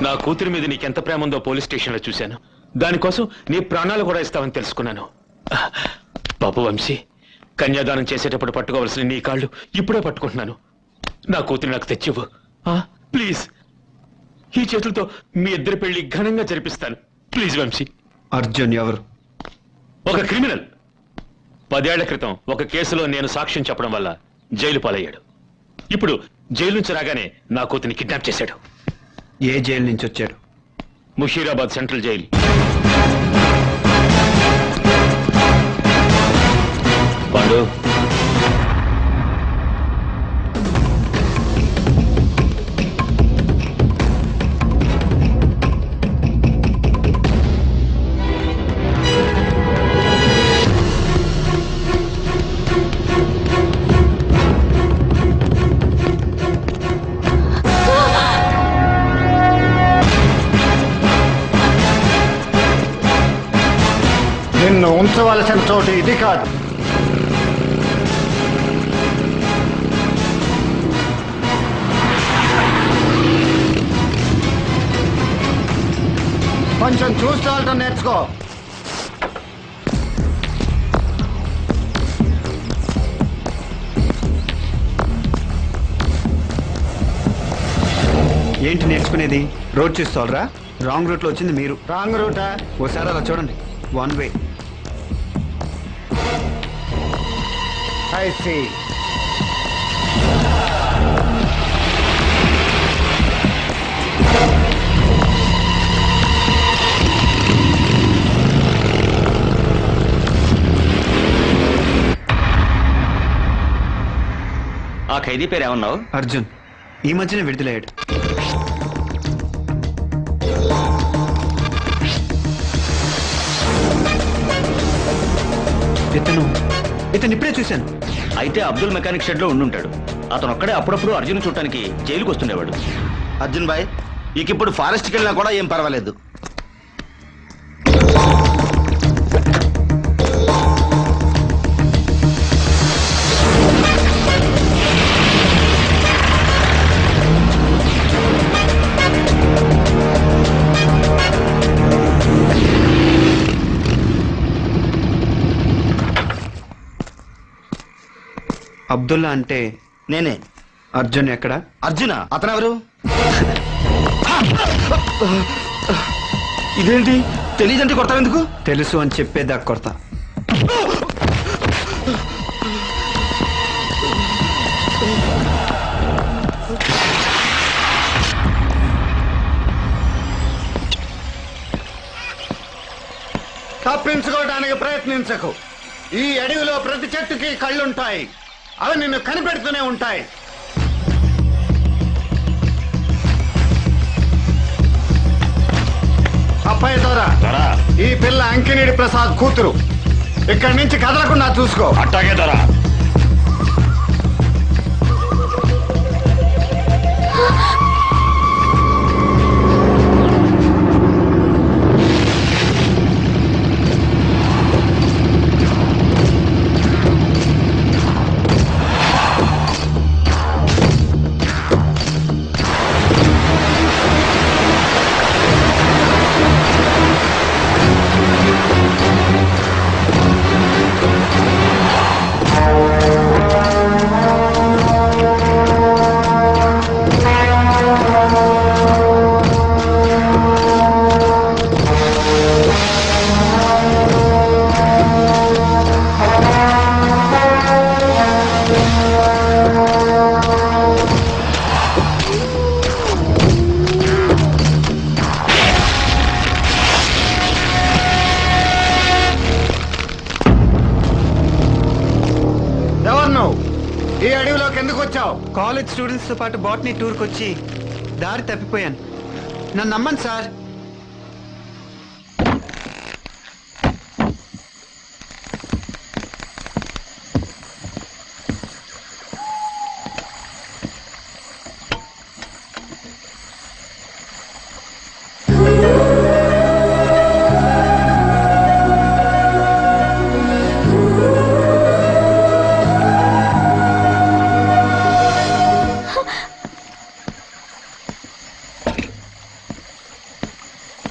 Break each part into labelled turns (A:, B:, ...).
A: నా కూతురి మీద నీకెంత ప్రేమ ఉందో పోలీస్ స్టేషన్లో చూశాను. దానికోసం నీ ప్రాణాలు కూడా ఇస్తావని తెలుసుకున్నాను. బాబు వంశీ, కన్యాదానం చేసేటప్పుడు పట్టుకోవలసిన నీ కాళ్ళు ఇప్పుడే పట్టుకుంటున్నాను. నా కూతురు నాకు తెచ్చివ్వు ప్లీజ్. ఈ చేతులతో మీ ఇద్దరి పెళ్లి ఘనంగా జరిపిస్తాను. ప్లీజ్ వంశీ.
B: అర్జున్ ఎవరు?
A: ఒక క్రిమినల్. 10 ఏళ్ల క్రితం ఒక కేసులో నేను సాక్ష్యం చెప్పడం వల్ల జైలు పాలయ్యాడు. ఇప్పుడు జైలు నుంచి రాగానే నా కూతురిని కిడ్నాప్ చేశాడు.
B: ఏ జైలు నుంచి వచ్చాడు?
A: Musheerabad central jail. పాండు,
C: నిన్ను ఉంచవలసిన చోటు ఇది కాదు. కొంచెం చూసి వెళ్ళటం నేర్చుకో.
B: ఏంటి నేర్చుకునేది? రోడ్ చూస్తారా? రాంగ్ రూట్ లో వచ్చింది మీరు.
C: రాంగ్ రూటా?
B: ఓసారి అలా చూడండి. 1 వే.
C: I see.
D: ఆ ఖైదీ పేరు ఏమన్నావు?
B: అర్జున్. ఈ మధ్యనే విడుదలయ్యాడు. ఇతను ఇప్పుడే చూశాను.
D: అయితే అబ్దుల్ మెకానిక్ షెడ్ లో ఉండుంటాడు. అతను ఒక్కడే అప్పుడప్పుడు అర్జున్ చూడటానికి జైలుకు వస్తుండేవాడు.
E: అర్జున్ భాయ్, ఇక ఇప్పుడు ఫారెస్ట్కి వెళ్ళినా కూడా ఏం పర్వాలేదు.
B: అబ్దుల్లా అంటే
E: నేనే.
B: అర్జున్ ఎక్కడ?
E: అర్జున? అతనెవరు?
D: ఇదేంటి?
E: తెలియదంటే కొడతావెందుకు?
B: తెలుసు అని చెప్పేదాకా కొడతా.
C: తప్పించుకోవడానికి ప్రయత్నించకు. ఈ అడవిలో ప్రతి చెట్టుకి కళ్ళుంటాయి. అవి నిన్ను కనిపెడుతూనే ఉంటాయి. అబ్బాయి దొర, ఈ పిల్ల అంకినేడి ప్రసాద్ కూతురు. ఇక్కడి నుంచి కదలకుండా చూసుకో.
A: అట్టాగే దొరా.
C: ఈ అడవిలోకి ఎందుకు వచ్చావు?
B: కాలేజ్ స్టూడెంట్స్ తో పాటు బాటనీ టూర్కి వచ్చి దారి తప్పిపోయాను. నన్ను నమ్మండి సార్.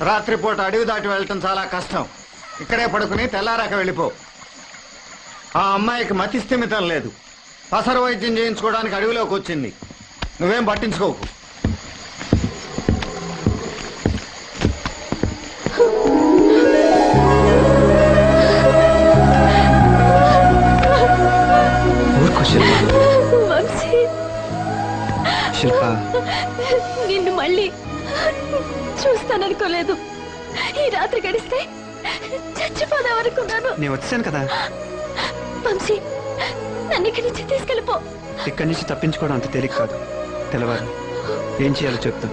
C: రాత్రిపూట అడవి దాటి వెళ్ళటం చాలా కష్టం. ఇక్కడే పడుకుని తెల్లారాక వెళ్ళిపో. ఆ అమ్మాయికి మతి స్థిమితం లేదు. పసరు వైద్యం చేయించుకోవడానికి అడవిలోకి వచ్చింది. నువ్వేం పట్టించుకోకు.
B: ఊరుకో శిల్ప.
F: వంశీ,
B: శిల్ప,
F: నిన్ను మళ్ళీ చూస్తాననుకోలేదు. ఈ రాత్రి గడిస్తే చచ్చిపోదామనుకున్నాను.
B: నేను వచ్చాను కదా.
F: వంశీ, నన్ను ఇక్కడి నుంచి తీసుకెళ్ళిపో.
B: ఇక్కడి నుంచి తప్పించుకోవడం అంత తేలిక కాదు. తెలవాలి. ఏం చేయాలో చెప్తా.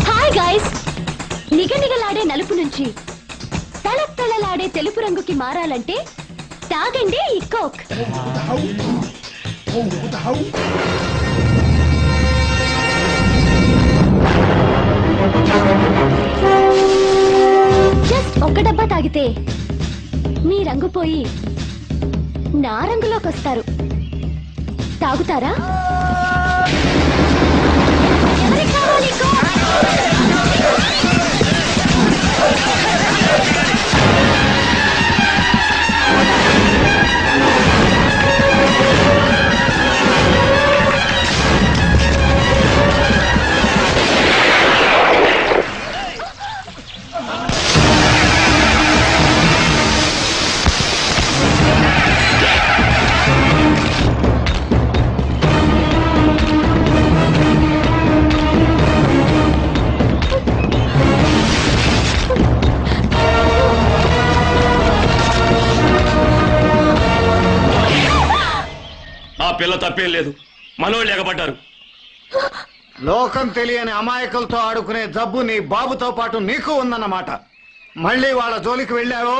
F: హాయ్ గైస్, నిగనిగలాడే నలుపు నుంచి తళతళలాడే తెలుపు రంగుకి మారాలంటే తాగండి ఈ కోక్. జస్ట్ ఒక్క డబ్బా తాగితే మీ రంగు పోయి నా రంగులోకి వస్తారు. తాగుతారా? ఎవరికి కావాలి కోక్?
A: ఆ పిల్ల తప్పేం లేదు, మనోళ్ళు ఎగబడ్డారు.
C: లోకం తెలియని అమాయకులతో ఆడుకునే జబ్బు నీ బాబుతో పాటు నీకు ఉందన్నమాట. మళ్ళీ వాళ్ళ జోలికి వెళ్ళావో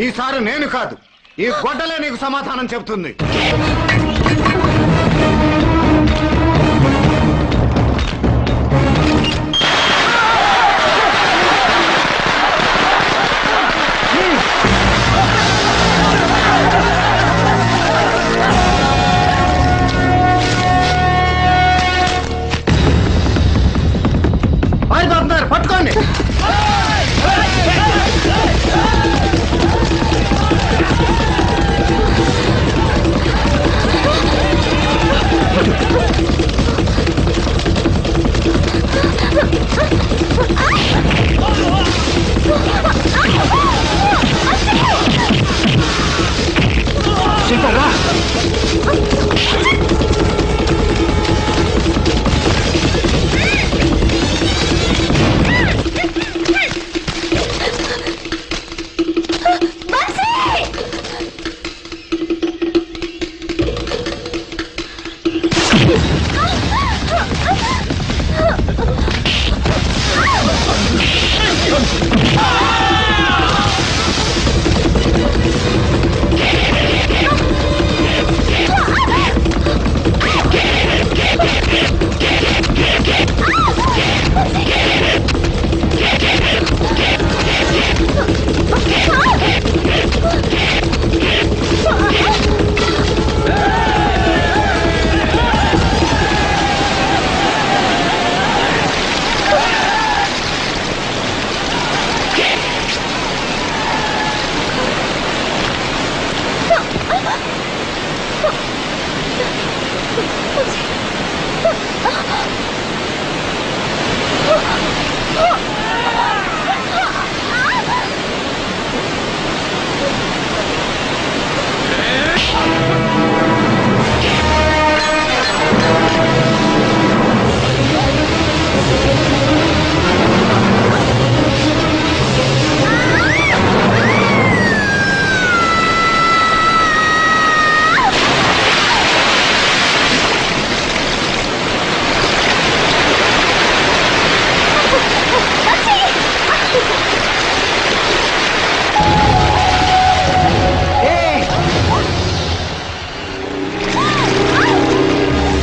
C: ఈసారి నేను కాదు, ఈ గొడ్డలే నీకు సమాధానం చెప్తుంది. పట్టుకోండి.